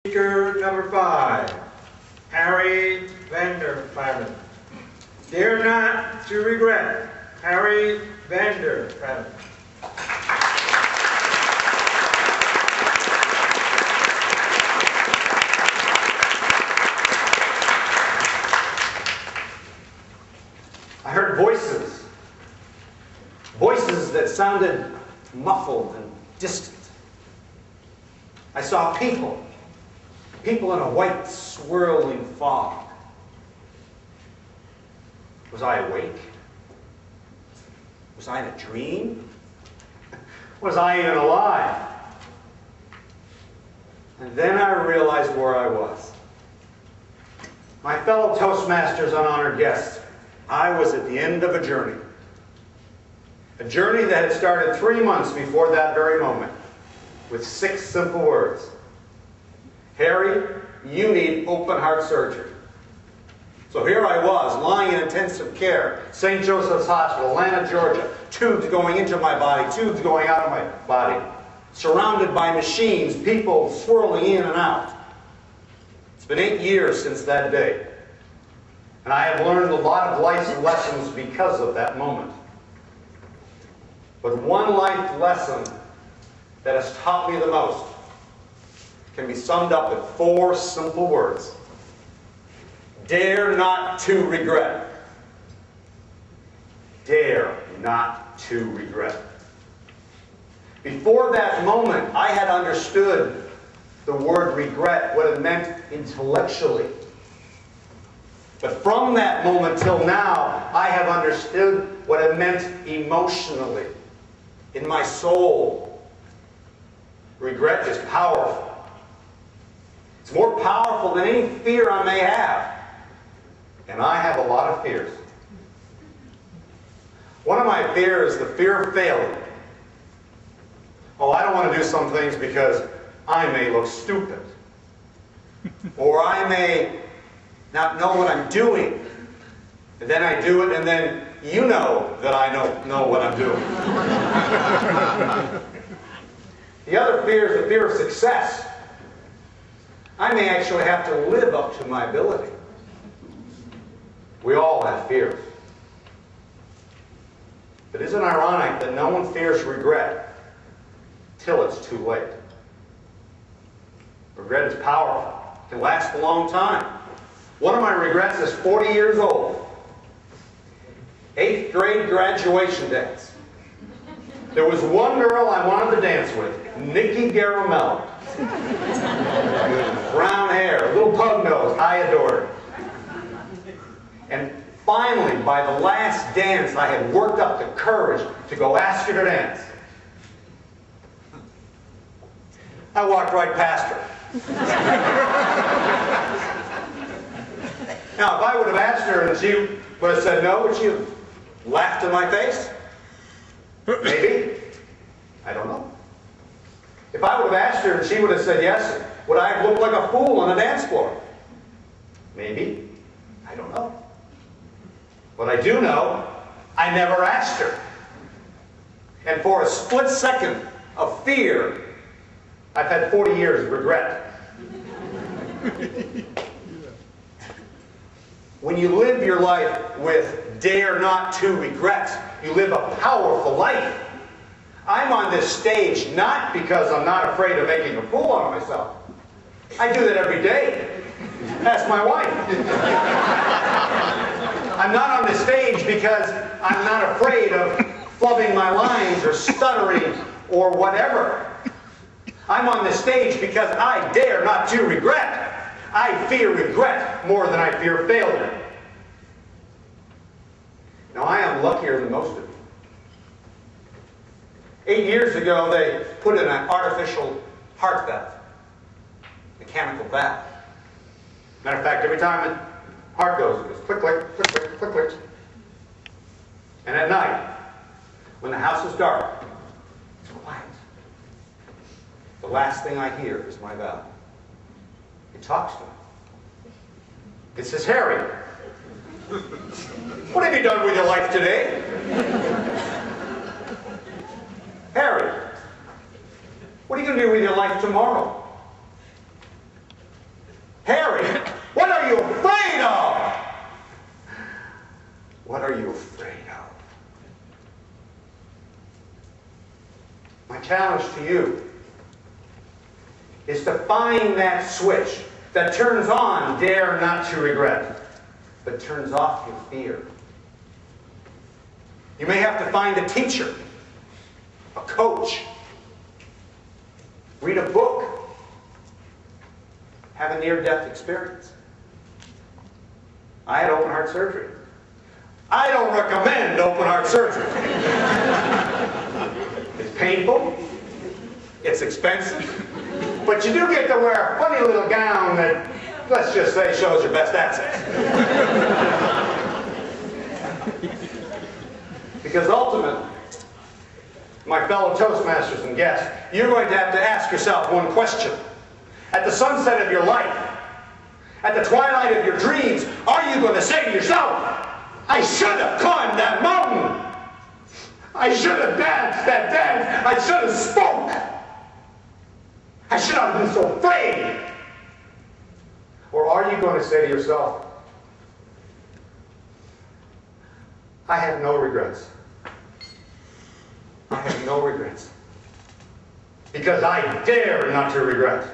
Speaker number 5, Harry Vanderplatten. Dare not to regret, Harry Vanderplatten. I heard voices that sounded muffled and distant. I saw people in a white swirling fog. Was I awake? Was I in a dream? Was I even alive? And then I realized where I was. My fellow Toastmasters and honored guests, I was at the end of a journey. A journey that had started 3 months before that very moment, with 6 simple words. Harry, you need open heart surgery. So here I was, lying in intensive care, St. Joseph's Hospital, Atlanta, Georgia, tubes going into my body, tubes going out of my body, surrounded by machines, people swirling in and out. It's been 8 years since that day, and I have learned a lot of life's lessons because of that moment. But one life lesson that has taught me the most can be summed up in 4 simple words. Dare not to regret. Dare not to regret. Before that moment, I had understood the word regret, what it meant intellectually. But from that moment till now, I have understood what it meant emotionally, in my soul. Regret is powerful. It's more powerful than any fear I may have. And I have a lot of fears. One of my fears is the fear of failure. Oh, I don't want to do some things because I may look stupid. Or I may not know what I'm doing. And then I do it, and then you know that I know what I'm doing. The other fear is the fear of success. I may actually have to live up to my ability. We all have fears. But isn't it ironic that no one fears regret till it's too late? Regret is powerful. It can last a long time. One of my regrets is 40 years old. 8th grade graduation dance. There was one girl I wanted to dance with, Nikki Garamella. Brown hair, little pug nose, I adored her. And finally, by the last dance, I had worked up the courage to go ask her to dance. I walked right past her. Now, if I would have asked her and she would have said no, would she have laughed in my face? Maybe. I don't know. If I would have asked her and she would have said yes, would I have looked like a fool on a dance floor? Maybe. I don't know. What I do know, I never asked her. And for a split second of fear, I've had 40 years of regret. When you live your life with dare not to regret, you live a powerful life. I'm on this stage not because I'm not afraid of making a fool out of myself. I do that every day. Ask my wife. I'm not on this stage because I'm not afraid of flubbing my lines or stuttering or whatever. I'm on this stage because I dare not to regret. I fear regret more than I fear failure. Now, I am luckier than most of you. 8 years ago, they put in an artificial heart valve, mechanical valve. Matter of fact, every time the heart goes, it goes click, click, click, click, click, click. And at night, when the house is dark, it's quiet. The last thing I hear is my valve. It talks to me. It says, Harry, what have you done with your life today? Harry, what are you going to do with your life tomorrow? Harry, what are you afraid of? What are you afraid of? My challenge to you is to find that switch that turns on Dare Not To Regret, but turns off your fear. You may have to find a teacher, a coach, read a book, have a near-death experience. I had open heart surgery. I don't recommend open heart surgery. It's painful, it's expensive, but you do get to wear a funny little gown that, let's just say, shows your best assets. Because ultimately, my fellow Toastmasters and guests, you're going to have to ask yourself one question. At the sunset of your life, at the twilight of your dreams, are you going to say to yourself, I should have climbed that mountain. I should have danced that dance. I should have spoke. I should not have been so afraid. Or are you going to say to yourself, I have no regrets. I have no regrets. Because I dare not to regret.